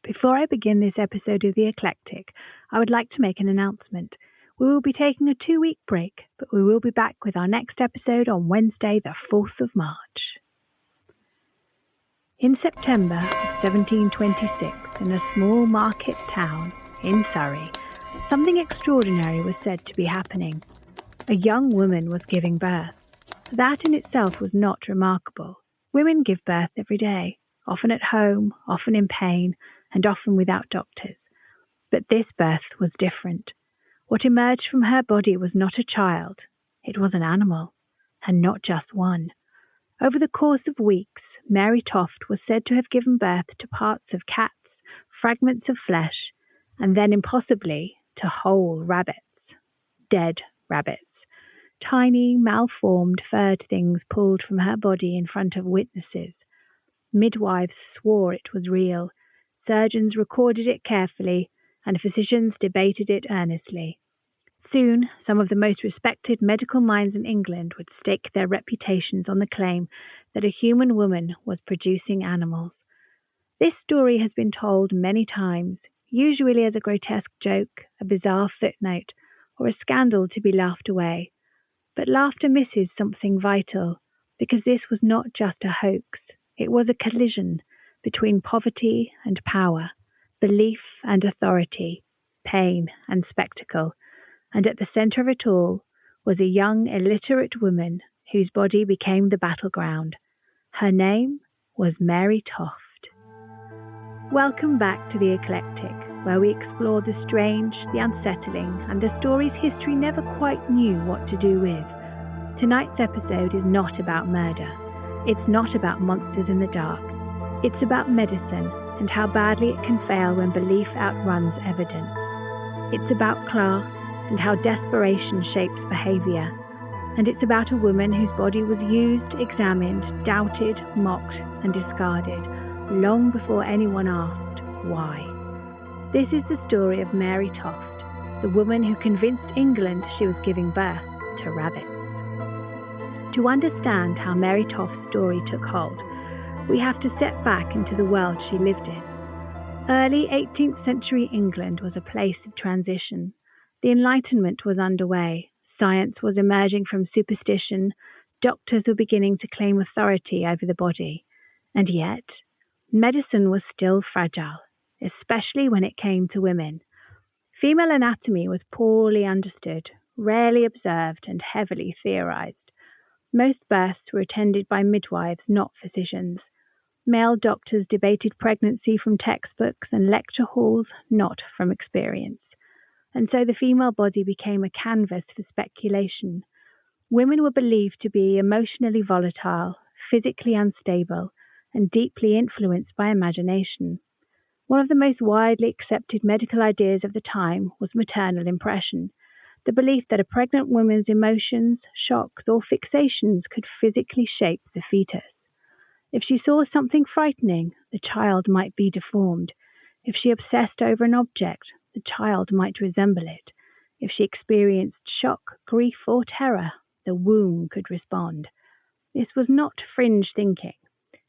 Before I begin this episode of The Eclectic, I would like to make an announcement. We will be taking a 2-week break, but we will be back with our next episode on Wednesday, the 4th of March. In September of 1726, in a small market town in Surrey, something extraordinary was said to be happening. A young woman was giving birth. That in itself was not remarkable. Women give birth every day, often at home, often in pain, and often without doctors. But this birth was different. What emerged from her body was not a child, it was an animal, and not just one. Over the course of weeks, Mary Toft was said to have given birth to parts of cats, fragments of flesh, and then impossibly to whole rabbits. Dead rabbits. Tiny, malformed, furred things pulled from her body in front of witnesses. Midwives swore it was real. Surgeons recorded it carefully, and physicians debated it earnestly. Soon, some of the most respected medical minds in England would stake their reputations on the claim that a human woman was producing animals. This story has been told many times, usually as a grotesque joke, a bizarre footnote, or a scandal to be laughed away. But laughter misses something vital, because this was not just a hoax. It was a collision between poverty and power, belief and authority, pain and spectacle, and at the centre of it all was a young, illiterate woman whose body became the battleground. Her name was Mary Toft. Welcome back to The Eclectic, where we explore the strange, the unsettling, and the stories history never quite knew what to do with. Tonight's episode is not about murder. It's not about monsters in the dark. It's about medicine and how badly it can fail when belief outruns evidence. It's about class and how desperation shapes behaviour. And it's about a woman whose body was used, examined, doubted, mocked and discarded long before anyone asked why. This is the story of Mary Toft, the woman who convinced England she was giving birth to rabbits. To understand how Mary Toft's story took hold, we have to step back into the world she lived in. Early 18th-century England was a place of transition. The Enlightenment was underway. Science was emerging from superstition. Doctors were beginning to claim authority over the body. And yet, medicine was still fragile, especially when it came to women. Female anatomy was poorly understood, rarely observed, and heavily theorized. Most births were attended by midwives, not physicians. Male doctors debated pregnancy from textbooks and lecture halls, not from experience. And so the female body became a canvas for speculation. Women were believed to be emotionally volatile, physically unstable, and deeply influenced by imagination. One of the most widely accepted medical ideas of the time was maternal impression, the belief that a pregnant woman's emotions, shocks, or fixations could physically shape the fetus. If she saw something frightening, the child might be deformed. If she obsessed over an object, the child might resemble it. If she experienced shock, grief, or terror, the womb could respond. This was not fringe thinking.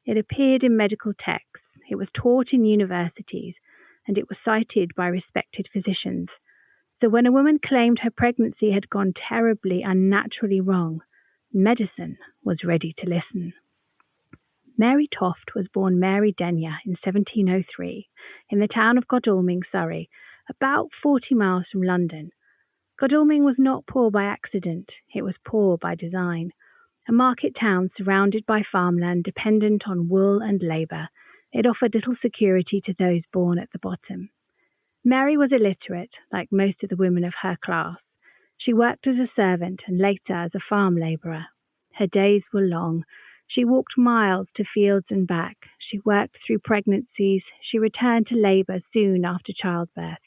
It appeared in medical texts, it was taught in universities, and it was cited by respected physicians. So when a woman claimed her pregnancy had gone terribly, unnaturally wrong, medicine was ready to listen. Mary Toft was born Mary Denyer in 1703 in the town of Godalming, Surrey, about 40 miles from London. Godalming was not poor by accident, it was poor by design. A market town surrounded by farmland dependent on wool and labour, it offered little security to those born at the bottom. Mary was illiterate, like most of the women of her class. She worked as a servant and later as a farm labourer. Her days were long. She walked miles to fields and back. She worked through pregnancies. She returned to labour soon after childbirth.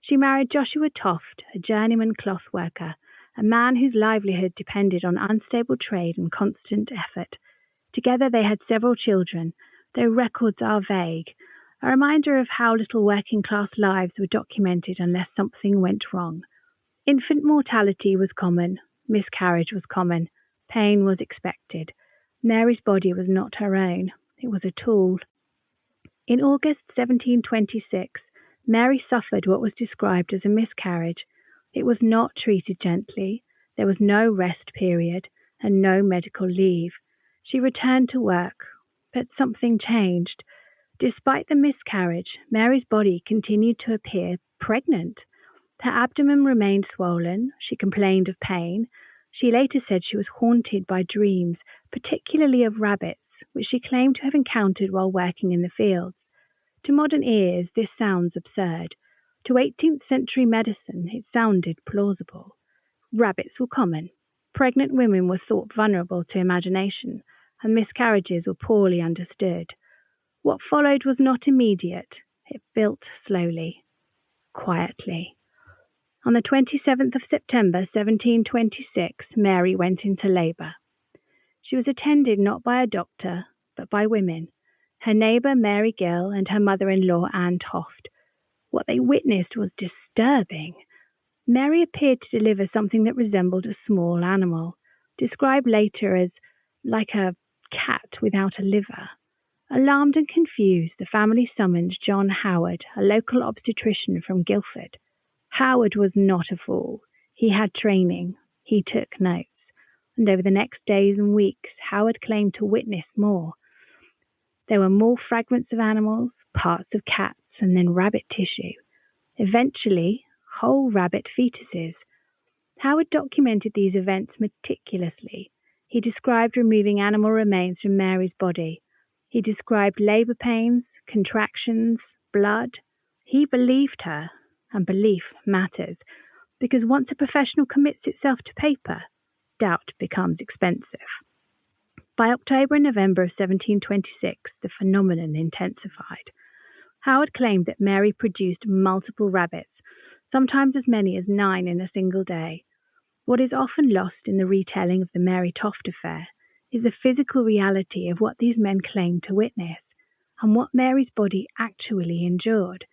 She married Joshua Toft, a journeyman cloth worker, a man whose livelihood depended on unstable trade and constant effort. Together they had several children, though records are vague, a reminder of how little working-class lives were documented unless something went wrong. Infant mortality was common, miscarriage was common, pain was expected. Mary's body was not her own, it was a tool. In August 1726, Mary suffered what was described as a miscarriage. It was not treated gently, there was no rest period, and no medical leave. She returned to work, but something changed. Despite the miscarriage, Mary's body continued to appear pregnant. Her abdomen remained swollen. She complained of pain. She later said she was haunted by dreams, particularly of rabbits, which she claimed to have encountered while working in the fields. To modern ears, this sounds absurd. To 18th-century medicine, it sounded plausible. Rabbits were common. Pregnant women were thought vulnerable to imagination, and miscarriages were poorly understood. What followed was not immediate. It built slowly, quietly. On the 27th of September 1726, Mary went into labour. She was attended not by a doctor, but by women, her neighbour Mary Gill and her mother-in-law Anne Toft. What they witnessed was disturbing. Mary appeared to deliver something that resembled a small animal, described later as like a cat without a liver. Alarmed and confused, the family summoned John Howard, a local obstetrician from Guildford. Howard was not a fool. He had training. He took notes. And over the next days and weeks, Howard claimed to witness more. There were more fragments of animals, parts of cats, and then rabbit tissue. Eventually, whole rabbit fetuses. Howard documented these events meticulously. He described removing animal remains from Mary's body. He described labour pains, contractions, blood. He believed her, and belief matters, because once a professional commits itself to paper, doubt becomes expensive. By October and November of 1726, the phenomenon intensified. Howard claimed that Mary produced multiple rabbits, sometimes as many as 9 in a single day. What is often lost in the retelling of the Mary Toft affair is the physical reality of what these men claimed to witness, and what Mary's body actually endured.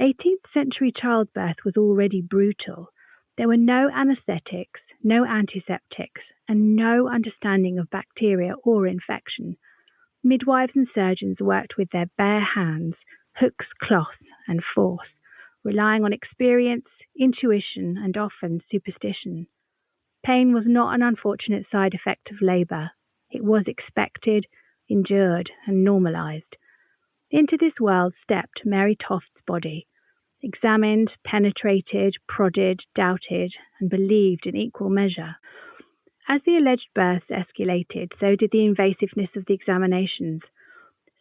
18th-century childbirth was already brutal. There were no anesthetics, no antiseptics, and no understanding of bacteria or infection. Midwives and surgeons worked with their bare hands, hooks, cloth, and force, relying on experience, intuition, and often superstition. Pain was not an unfortunate side effect of labour. It was expected, endured, and normalised. Into this world stepped Mary Toft's body, examined, penetrated, prodded, doubted, and believed in equal measure. As the alleged births escalated, so did the invasiveness of the examinations.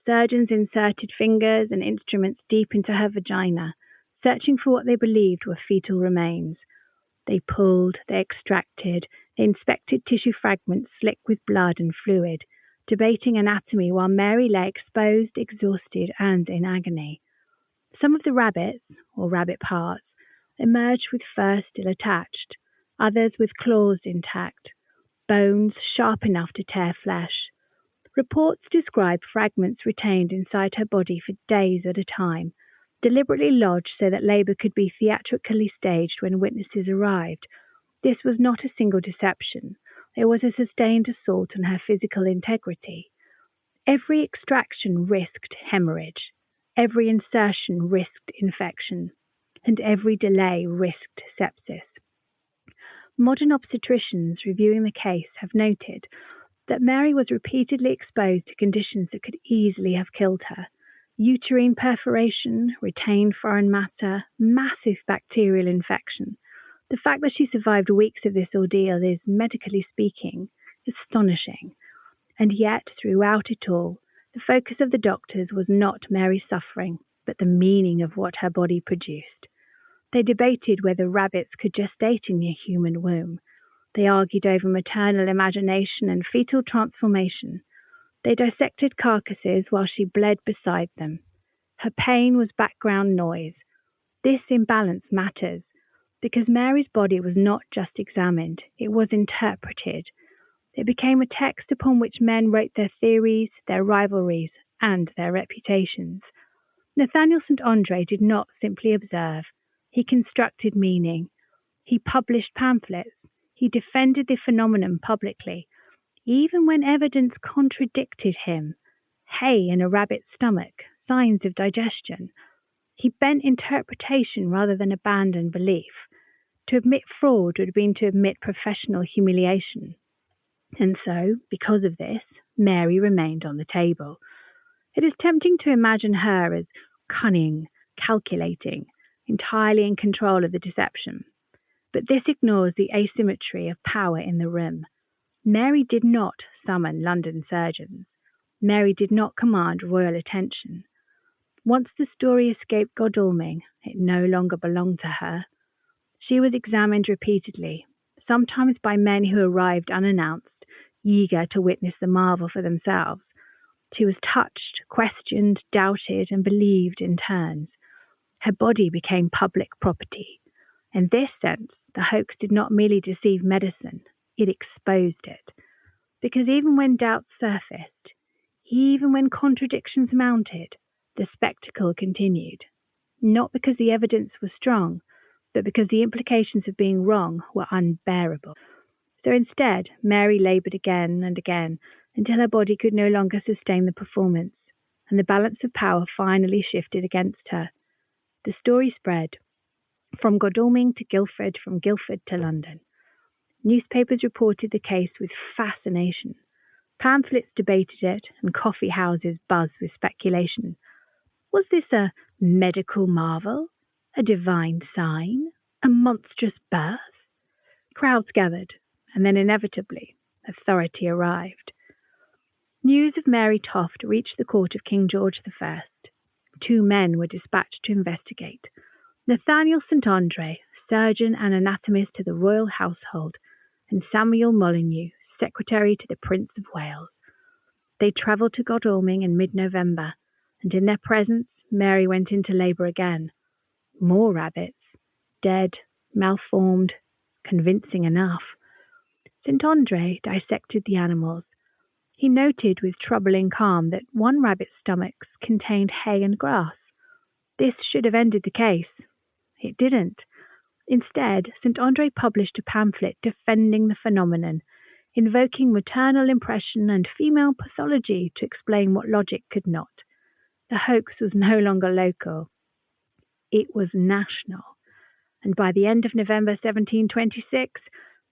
Surgeons inserted fingers and instruments deep into her vagina, searching for what they believed were fetal remains. They pulled, they extracted, they inspected tissue fragments slick with blood and fluid, debating anatomy while Mary lay exposed, exhausted, and in agony. Some of the rabbits, or rabbit parts, emerged with fur still attached, others with claws intact, bones sharp enough to tear flesh. Reports describe fragments retained inside her body for days at a time, deliberately lodged so that labour could be theatrically staged when witnesses arrived. This was not a single deception. It was a sustained assault on her physical integrity. Every extraction risked hemorrhage. Every insertion risked infection. And every delay risked sepsis. Modern obstetricians reviewing the case have noted that Mary was repeatedly exposed to conditions that could easily have killed her. Uterine perforation, retained foreign matter, massive bacterial infection. The fact that she survived weeks of this ordeal is, medically speaking, astonishing. And yet, throughout it all, the focus of the doctors was not Mary's suffering, but the meaning of what her body produced. They debated whether rabbits could gestate in a human womb. They argued over maternal imagination and fetal transformation. They dissected carcasses while she bled beside them. Her pain was background noise. This imbalance matters, because Mary's body was not just examined, it was interpreted. It became a text upon which men wrote their theories, their rivalries, and their reputations. Nathaniel St. Andre did not simply observe. He constructed meaning. He published pamphlets. He defended the phenomenon publicly, even when evidence contradicted him. Hay in a rabbit's stomach signs of digestion. He bent interpretation rather than abandon belief. To admit fraud would have been to admit professional humiliation. And so, because of this, Mary remained on the table. It is tempting to imagine her as cunning, calculating, entirely in control of the deception. But this ignores the asymmetry of power in the room. Mary did not summon London surgeons. Mary did not command royal attention. Once the story escaped Godalming, it no longer belonged to her. She was examined repeatedly, sometimes by men who arrived unannounced, eager to witness the marvel for themselves. She was touched, questioned, doubted, and believed in turns. Her body became public property. In this sense, the hoax did not merely deceive medicine, it exposed it. Because even when doubts surfaced, even when contradictions mounted, the spectacle continued. Not because the evidence was strong, but because the implications of being wrong were unbearable. So instead, Mary laboured again and again until her body could no longer sustain the performance, and the balance of power finally shifted against her. The story spread, from Godalming to Guildford, from Guildford to London. Newspapers reported the case with fascination. Pamphlets debated it, and coffee houses buzzed with speculation. Was this a medical marvel? A divine sign? A monstrous birth? Crowds gathered, and then inevitably, authority arrived. News of Mary Toft reached the court of King George I. 2 men were dispatched to investigate. Nathaniel St. Andre, surgeon and anatomist to the royal household, and Samuel Molyneux, secretary to the Prince of Wales. They travelled to Godalming in mid-November, and in their presence, Mary went into labour again. More rabbits, dead, malformed, convincing enough. St. Andre dissected the animals. He noted with troubling calm that one rabbit's stomach contained hay and grass. This should have ended the case. It didn't. Instead, St. Andre published a pamphlet defending the phenomenon, invoking maternal impression and female pathology to explain what logic could not. The hoax was no longer local. It was national. And by the end of November 1726,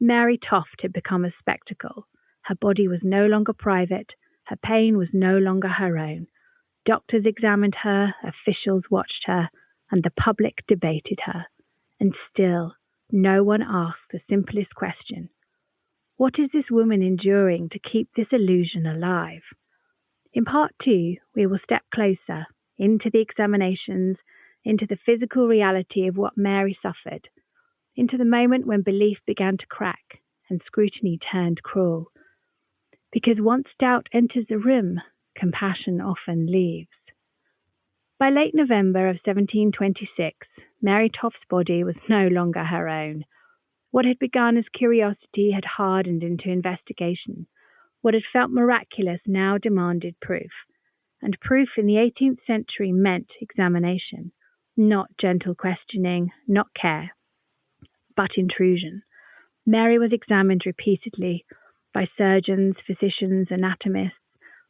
Mary Toft had become a spectacle. Her body was no longer private. Her pain was no longer her own. Doctors examined her, officials watched her, and the public debated her. And still, no one asked the simplest question. What is this woman enduring to keep this illusion alive? In part 2, we will step closer into the examinations, into the physical reality of what Mary suffered, into the moment when belief began to crack and scrutiny turned cruel. Because once doubt enters the room, compassion often leaves. By late November of 1726, Mary Toft's body was no longer her own. What had begun as curiosity had hardened into investigation. What had felt miraculous now demanded proof. And proof in the 18th century meant examination. Not gentle questioning, not care, but intrusion. Mary was examined repeatedly by surgeons, physicians, anatomists,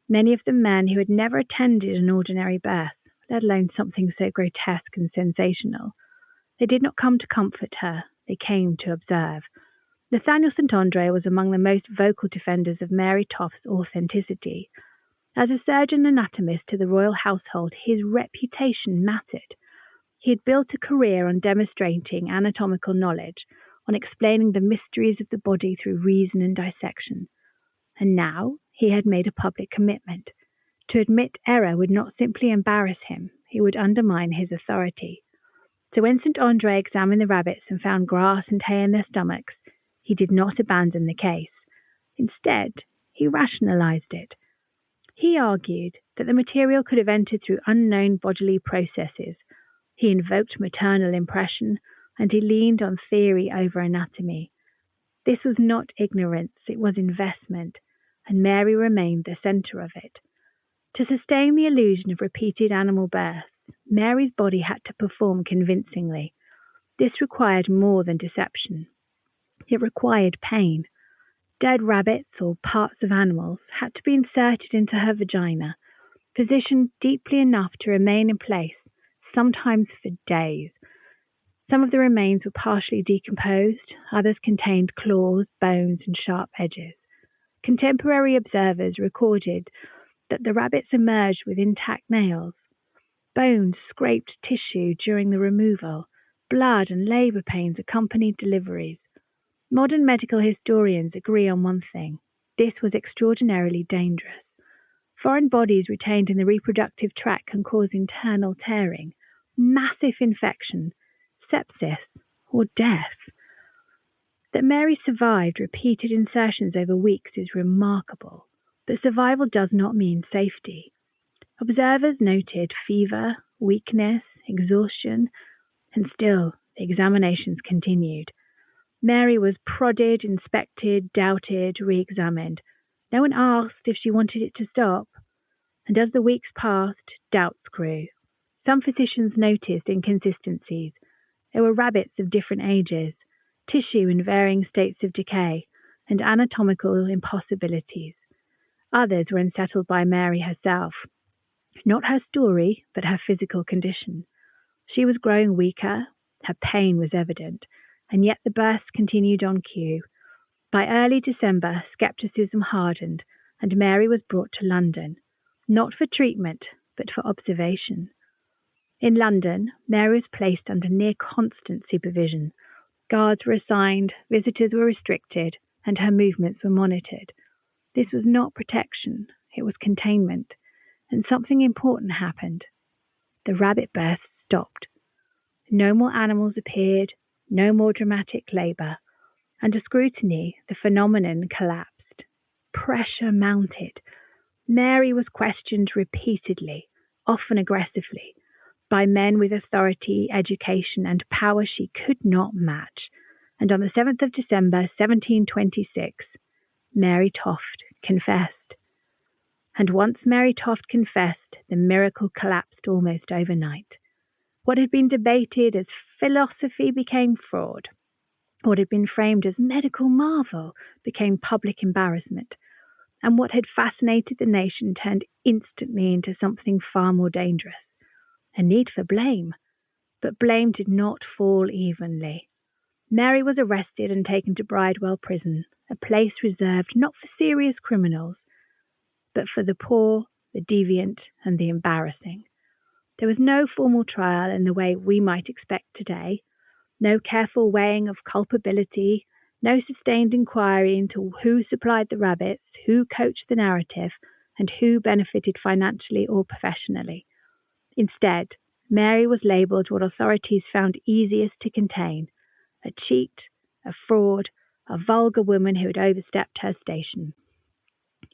many of them men who had never attended an ordinary birth, let alone something so grotesque and sensational. They did not come to comfort her, they came to observe. Nathaniel St. Andre was among the most vocal defenders of Mary Toft's authenticity. As a surgeon anatomist to the royal household, his reputation mattered. He had built a career on demonstrating anatomical knowledge, on explaining the mysteries of the body through reason and dissection. And now he had made a public commitment. To admit error would not simply embarrass him, it would undermine his authority. So when St. Andre examined the rabbits and found grass and hay in their stomachs, he did not abandon the case. Instead, he rationalized it. He argued that the material could have entered through unknown bodily processes. He invoked maternal impression, and he leaned on theory over anatomy. This was not ignorance, it was investment, and Mary remained the centre of it. To sustain the illusion of repeated animal births, Mary's body had to perform convincingly. This required more than deception. It required pain. Dead rabbits or parts of animals had to be inserted into her vagina. positioned deeply enough to remain in place, sometimes for days. Some of the remains were partially decomposed, others contained claws, bones, and sharp edges. Contemporary observers recorded that the rabbits emerged with intact nails. Bones scraped tissue during the removal. Blood and labour pains accompanied deliveries. Modern medical historians agree on one thing. This was extraordinarily dangerous. Foreign bodies retained in the reproductive tract can cause internal tearing, massive infection, sepsis, or death. That Mary survived repeated insertions over weeks is remarkable, but survival does not mean safety. Observers noted fever, weakness, exhaustion, and still the examinations continued. Mary was prodded, inspected, doubted, re-examined. No one asked if she wanted it to stop. And as the weeks passed, doubts grew. Some physicians noticed inconsistencies. There were rabbits of different ages, tissue in varying states of decay, and anatomical impossibilities. Others were unsettled by Mary herself. Not her story, but her physical condition. She was growing weaker, her pain was evident, and yet the bursts continued on cue. By early December, scepticism hardened, and Mary was brought to London, not for treatment, but for observation. In London, Mary was placed under near constant supervision. Guards were assigned, visitors were restricted, and her movements were monitored. This was not protection, it was containment, and something important happened. The rabbit bursts stopped. No more animals appeared, no more dramatic labour. Under scrutiny, the phenomenon collapsed. Pressure mounted. Mary was questioned repeatedly, often aggressively, by men with authority, education, and power she could not match. And on the 7th of December, 1726, Mary Toft confessed. And once Mary Toft confessed, the miracle collapsed almost overnight. What had been debated as philosophy became fraud. What had been framed as medical marvel became public embarrassment. And what had fascinated the nation turned instantly into something far more dangerous. A need for blame. But blame did not fall evenly. Mary was arrested and taken to Bridewell Prison, a place reserved not for serious criminals, but for the poor, the deviant, and the embarrassing. There was no formal trial in the way we might expect today, no careful weighing of culpability, no sustained inquiry into who supplied the rabbits, who coached the narrative, and who benefited financially or professionally. Instead, Mary was labelled what authorities found easiest to contain: a cheat, a fraud, a vulgar woman who had overstepped her station.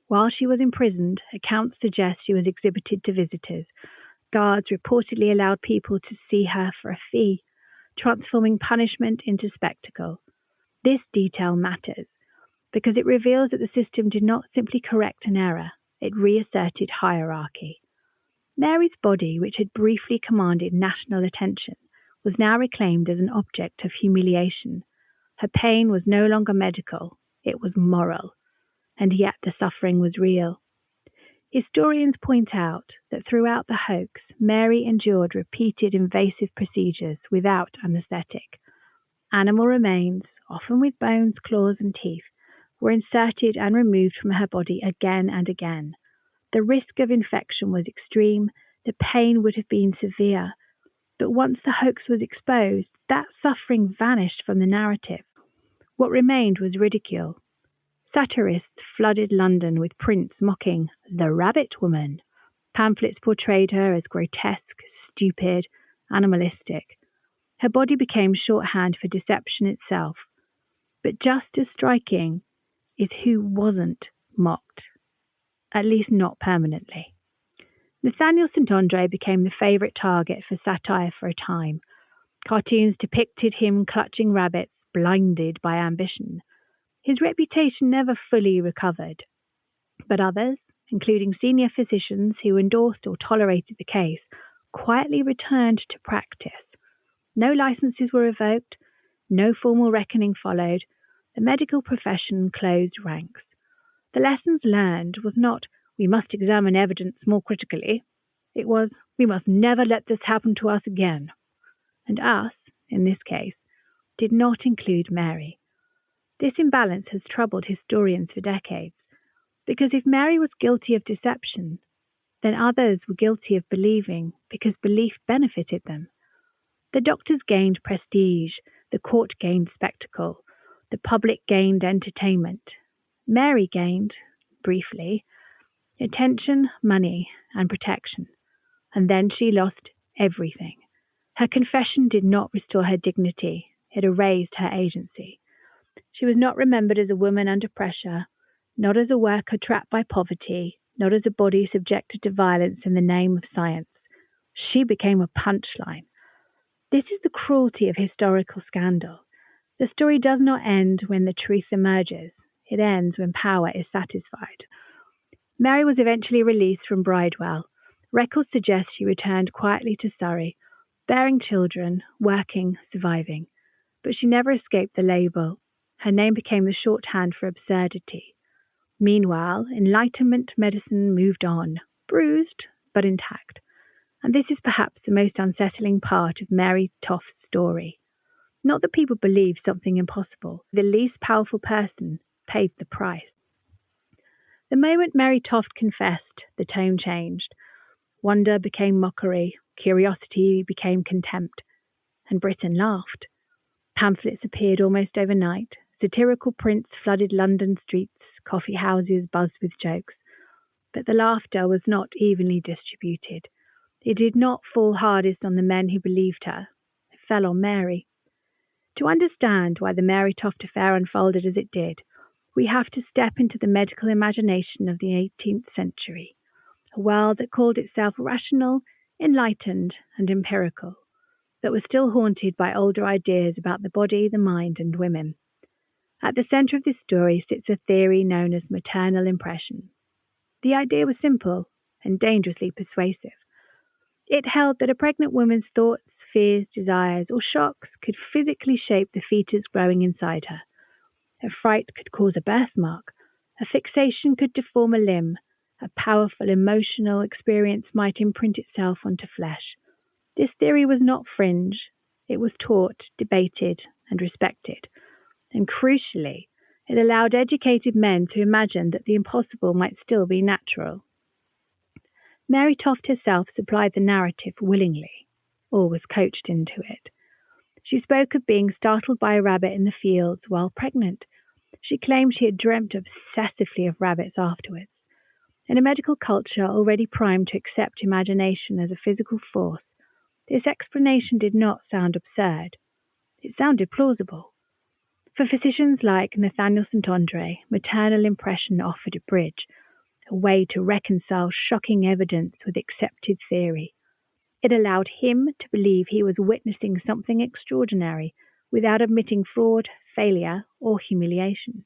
While she was imprisoned, accounts suggest she was exhibited to visitors. Guards reportedly allowed people to see her for a fee, transforming punishment into spectacle. This detail matters because it reveals that the system did not simply correct an error, it reasserted hierarchy. Mary's body, which had briefly commanded national attention, was now reclaimed as an object of humiliation. Her pain was no longer medical, it was moral, and yet the suffering was real. Historians point out that throughout the hoax, Mary endured repeated invasive procedures without anaesthetic. Animal remains, often with bones, claws, and teeth, were inserted and removed from her body again and again. The risk of infection was extreme, the pain would have been severe, but once the hoax was exposed, that suffering vanished from the narrative. What remained was ridicule. Satirists flooded London with prints mocking the Rabbit Woman. Pamphlets portrayed her as grotesque, stupid, animalistic. Her body became shorthand for deception itself. But just as striking is who wasn't mocked, at least not permanently. Nathaniel St. Andre became the favourite target for satire for a time. Cartoons depicted him clutching rabbits, blinded by ambition. His reputation never fully recovered, but others, including senior physicians who endorsed or tolerated the case, quietly returned to practice. No licenses were revoked, no formal reckoning followed. The medical profession closed ranks. The lessons learned was not, we must examine evidence more critically. It was, we must never let this happen to us again. And us, in this case, did not include Mary. This imbalance has troubled historians for decades, because if Mary was guilty of deception, then others were guilty of believing because belief benefited them. The doctors gained prestige, the court gained spectacle, the public gained entertainment. Mary gained, briefly, attention, money, and protection, and then she lost everything. Her confession did not restore her dignity, it erased her agency. She was not remembered as a woman under pressure, not as a worker trapped by poverty, not as a body subjected to violence in the name of science. She became a punchline. This is the cruelty of historical scandal. The story does not end when the truth emerges. It ends when power is satisfied. Mary was eventually released from Bridewell. Records suggest she returned quietly to Surrey, bearing children, working, surviving. But she never escaped the label. Her name became the shorthand for absurdity. Meanwhile, Enlightenment medicine moved on, bruised but intact. And this is perhaps the most unsettling part of Mary Toft's story. Not that people believed something impossible. The least powerful person paid the price. The moment Mary Toft confessed, the tone changed. Wonder became mockery, curiosity became contempt, and Britain laughed. Pamphlets appeared almost overnight. Satirical prints flooded London streets, coffee houses buzzed with jokes. But the laughter was not evenly distributed. It did not fall hardest on the men who believed her. It fell on Mary. To understand why the Mary Toft affair unfolded as it did, we have to step into the medical imagination of the 18th century, a world that called itself rational, enlightened, and empirical, that was still haunted by older ideas about the body, the mind, and women. At the centre of this story sits a theory known as maternal impression. The idea was simple and dangerously persuasive. It held that a pregnant woman's thoughts, fears, desires, or shocks could physically shape the fetus growing inside her. A fright could cause a birthmark. A fixation could deform a limb. A powerful emotional experience might imprint itself onto flesh. This theory was not fringe. It was taught, debated, and respected. And crucially, it allowed educated men to imagine that the impossible might still be natural. Mary Toft herself supplied the narrative willingly, or was coached into it. She spoke of being startled by a rabbit in the fields while pregnant. She claimed she had dreamt obsessively of rabbits afterwards. In a medical culture already primed to accept imagination as a physical force, this explanation did not sound absurd. It sounded plausible. For physicians like Nathaniel St. Andre, maternal impression offered a bridge, a way to reconcile shocking evidence with accepted theory. It allowed him to believe he was witnessing something extraordinary without admitting fraud, failure, or humiliation.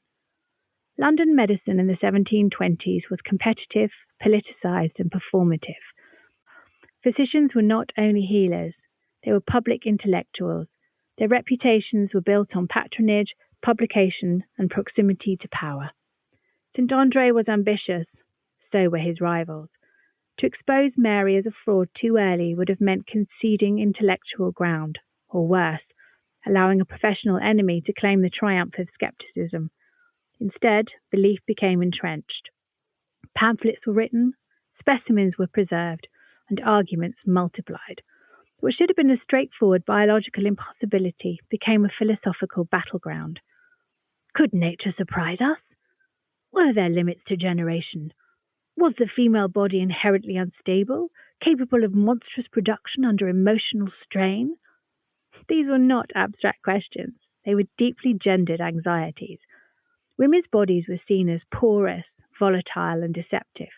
London medicine in the 1720s was competitive, politicized, and performative. Physicians were not only healers, they were public intellectuals. Their reputations were built on patronage, publication, and proximity to power. St. Andre was ambitious, so were his rivals. To expose Mary as a fraud too early would have meant conceding intellectual ground, or worse, allowing a professional enemy to claim the triumph of skepticism. Instead, belief became entrenched. Pamphlets were written, specimens were preserved, and arguments multiplied. What should have been a straightforward biological impossibility became a philosophical battleground. Could nature surprise us? Were there limits to generation? Was the female body inherently unstable, capable of monstrous production under emotional strain? These were not abstract questions. They were deeply gendered anxieties. Women's bodies were seen as porous, volatile, and deceptive,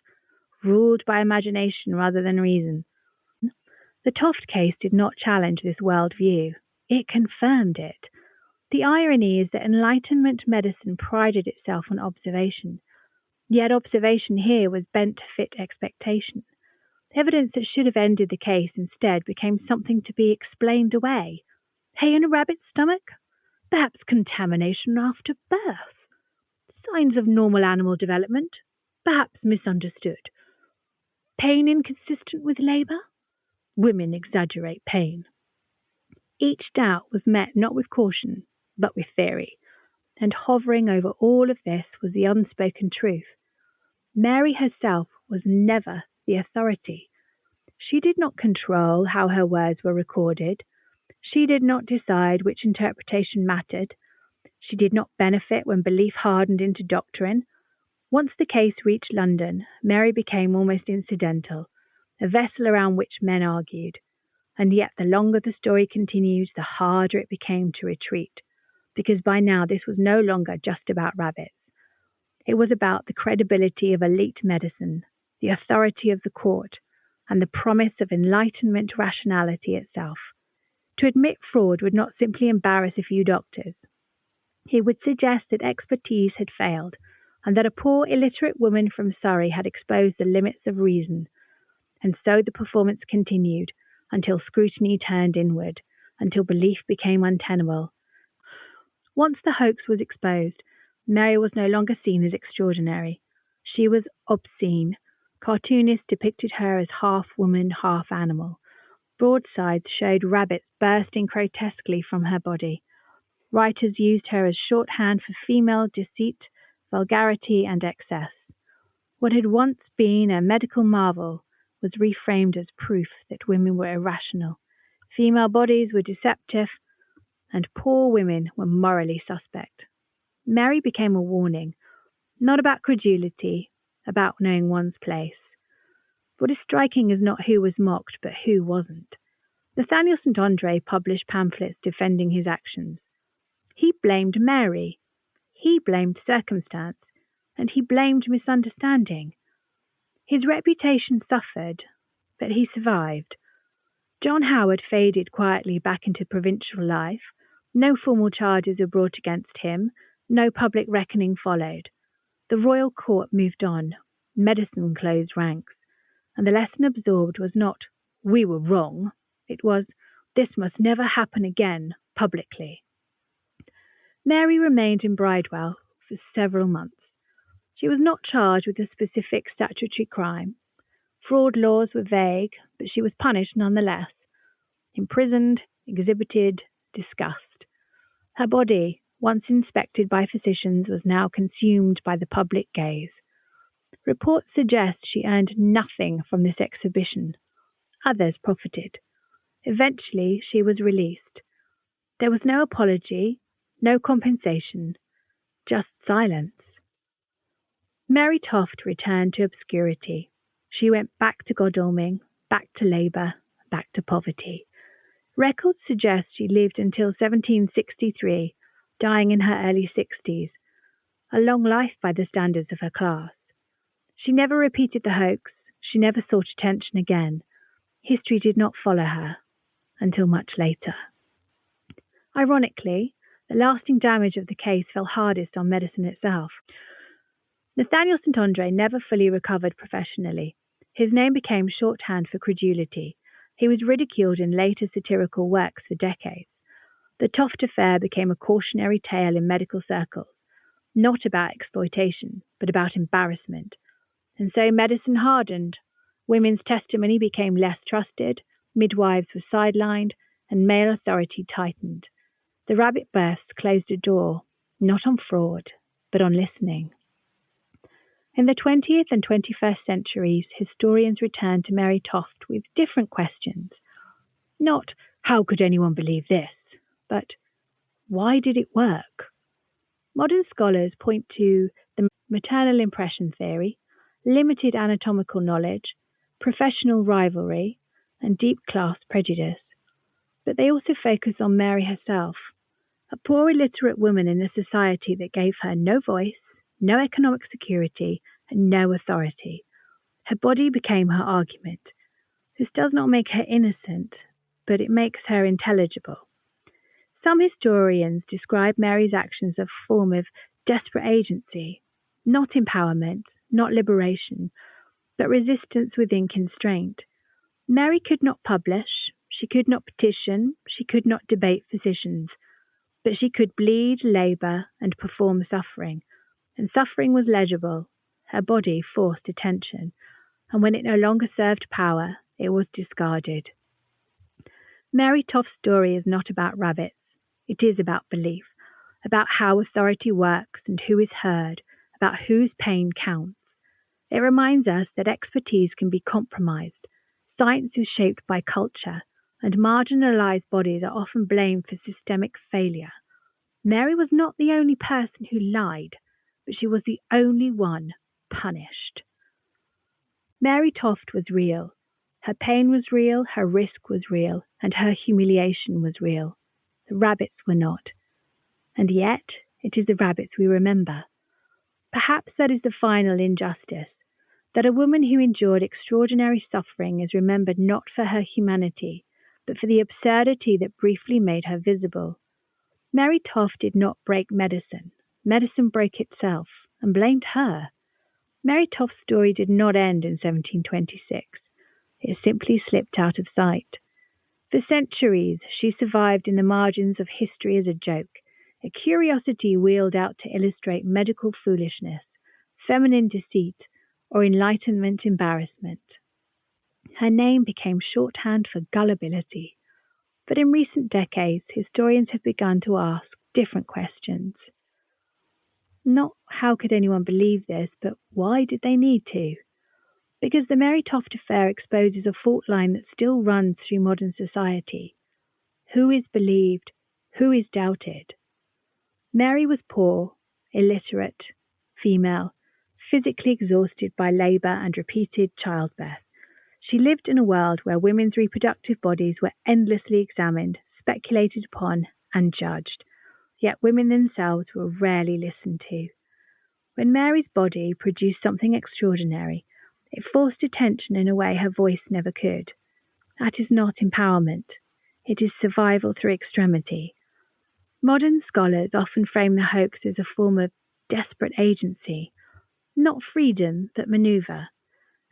ruled by imagination rather than reason. The Toft case did not challenge this worldview. It confirmed it. The irony is that Enlightenment medicine prided itself on observation, yet observation here was bent to fit expectation. Evidence that should have ended the case instead became something to be explained away. Hay in a rabbit's stomach? Perhaps contamination after birth. Signs of normal animal development? perhaps misunderstood. Pain inconsistent with labour? Women exaggerate pain. Each doubt was met not with caution, but with theory, and hovering over all of this was the unspoken truth. Mary herself was never the authority. She did not control how her words were recorded. She did not decide which interpretation mattered. She did not benefit when belief hardened into doctrine. Once the case reached London, Mary became almost incidental, a vessel around which men argued. And yet the longer the story continues, the harder it became to retreat, because by now this was no longer just about rabbits. It was about the credibility of elite medicine, the authority of the court, and the promise of Enlightenment rationality itself. To admit fraud would not simply embarrass a few doctors. It would suggest that expertise had failed, and that a poor illiterate woman from Surrey had exposed the limits of reason. And so the performance continued, until scrutiny turned inward, until belief became untenable. Once the hoax was exposed, Mary was no longer seen as extraordinary. She was obscene. Cartoonists depicted her as half woman, half animal. Broadsides showed rabbits bursting grotesquely from her body. Writers used her as shorthand for female deceit, vulgarity, and excess. What had once been a medical marvel was reframed as proof that women were irrational, female bodies were deceptive, and poor women were morally suspect. Mary became a warning, not about credulity, about knowing one's place. What is striking is not who was mocked, but who wasn't. Nathaniel St. Andre published pamphlets defending his actions. He blamed Mary, he blamed circumstance, and he blamed misunderstanding. His reputation suffered, but he survived. John Howard faded quietly back into provincial life. No formal charges were brought against him. No public reckoning followed. The royal court moved on. Medicine closed ranks. And the lesson absorbed was not, we were wrong. It was, this must never happen again, publicly. Mary remained in Bridewell for several months. She was not charged with a specific statutory crime. Fraud laws were vague, but she was punished nonetheless. Imprisoned, exhibited, discussed. Her body, once inspected by physicians, was now consumed by the public gaze. Reports suggest she earned nothing from this exhibition. Others profited. Eventually, she was released. There was no apology, no compensation, just silence. Mary Toft returned to obscurity. She went back to Godalming, back to labour, back to poverty. Records suggest she lived until 1763, dying in her early 60s, a long life by the standards of her class. She never repeated the hoax. She never sought attention again. History did not follow her until much later. Ironically, the lasting damage of the case fell hardest on medicine itself. Nathaniel St. Andre never fully recovered professionally. His name became shorthand for credulity. He was ridiculed in later satirical works for decades. The Toft affair became a cautionary tale in medical circles, not about exploitation, but about embarrassment. And so medicine hardened. Women's testimony became less trusted, midwives were sidelined, and male authority tightened. The rabbit burst closed a door, not on fraud, but on listening. In the 20th and 21st centuries, historians returned to Mary Toft with different questions. Not, how could anyone believe this? But, why did it work? Modern scholars point to the maternal impression theory, limited anatomical knowledge, professional rivalry, and deep class prejudice. But they also focus on Mary herself, a poor illiterate woman in a society that gave her no voice, no economic security, and no authority. Her body became her argument. This does not make her innocent, but it makes her intelligible. Some historians describe Mary's actions as a form of desperate agency, not empowerment, not liberation, but resistance within constraint. Mary could not publish, she could not petition, she could not debate physicians, but she could bleed, labour, and perform suffering. And suffering was legible. her body forced attention, and when it no longer served power, it was discarded. Mary Toft's story is not about rabbits. It is about belief, about how authority works and who is heard, about whose pain counts. It reminds us that expertise can be compromised, science is shaped by culture, and marginalized bodies are often blamed for systemic failure. Mary was not the only person who lied, but she was the only one punished. Mary Toft was real. Her pain was real, her risk was real, and her humiliation was real. The rabbits were not. And yet, it is the rabbits we remember. Perhaps that is the final injustice, that a woman who endured extraordinary suffering is remembered not for her humanity, but for the absurdity that briefly made her visible. Mary Toft did not break medicine. Medicine broke itself and blamed her. Mary Toft's story did not end in 1726. It simply slipped out of sight. For centuries, she survived in the margins of history as a joke, a curiosity wheeled out to illustrate medical foolishness, feminine deceit, or Enlightenment embarrassment. Her name became shorthand for gullibility. But in recent decades, historians have begun to ask different questions. Not how could anyone believe this, but why did they need to? Because the Mary Toft affair exposes a fault line that still runs through modern society. Who is believed? Who is doubted? Mary was poor, illiterate, female, physically exhausted by labour and repeated childbirth. She lived in a world where women's reproductive bodies were endlessly examined, speculated upon, and judged. Yet women themselves were rarely listened to. When Mary's body produced something extraordinary, it forced attention in a way her voice never could. That is not empowerment. It is survival through extremity. Modern scholars often frame the hoax as a form of desperate agency, not freedom, but manoeuvre.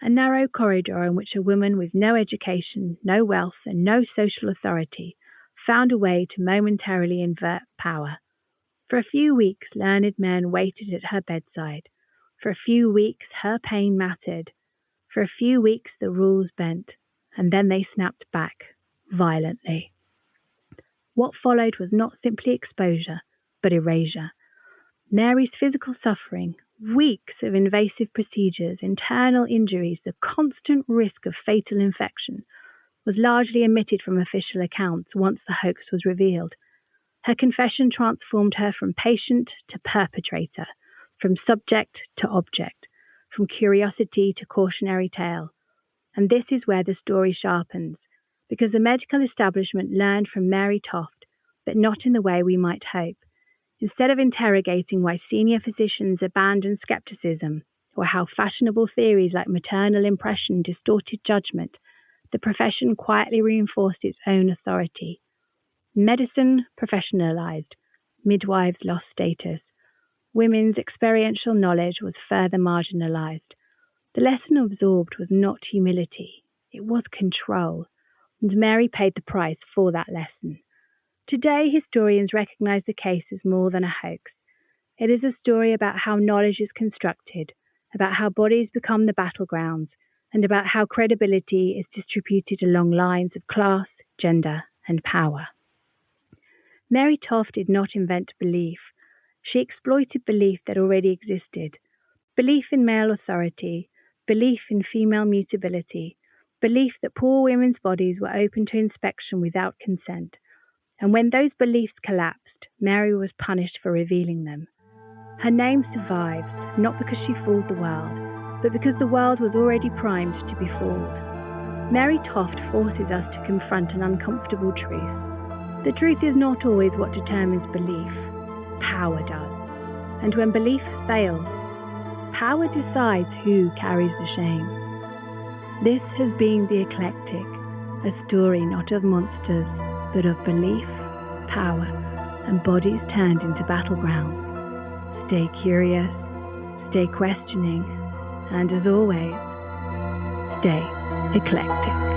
A narrow corridor in which a woman with no education, no wealth, and no social authority found a way to momentarily invert power. For a few weeks, learned men waited at her bedside. For a few weeks, her pain mattered. For a few weeks, the rules bent, and then they snapped back, violently. What followed was not simply exposure, but erasure. Mary's physical suffering, weeks of invasive procedures, internal injuries, the constant risk of fatal infection, was largely omitted from official accounts once the hoax was revealed. Her confession transformed her from patient to perpetrator, from subject to object, from curiosity to cautionary tale. And this is where the story sharpens, because the medical establishment learned from Mary Toft, but not in the way we might hope. Instead of interrogating why senior physicians abandoned skepticism, or how fashionable theories like maternal impression distorted judgment, the profession quietly reinforced its own authority. Medicine professionalized, midwives lost status. Women's experiential knowledge was further marginalized. The lesson absorbed was not humility, it was control, and Mary paid the price for that lesson. Today, historians recognize the case as more than a hoax. It is a story about how knowledge is constructed, about how bodies become the battlegrounds, and about how credibility is distributed along lines of class, gender, and power. Mary Toft did not invent belief. She exploited belief that already existed. Belief in male authority, belief in female mutability, belief that poor women's bodies were open to inspection without consent. And when those beliefs collapsed, Mary was punished for revealing them. Her name survives, not because she fooled the world, but because the world was already primed to be fooled. Mary Toft forces us to confront an uncomfortable truth. The truth is not always what determines belief. Power does. And when belief fails, power decides who carries the shame. This has been The Eclectic, a story not of monsters, but of belief, power, and bodies turned into battlegrounds. Stay curious, stay questioning, and as always, stay eclectic.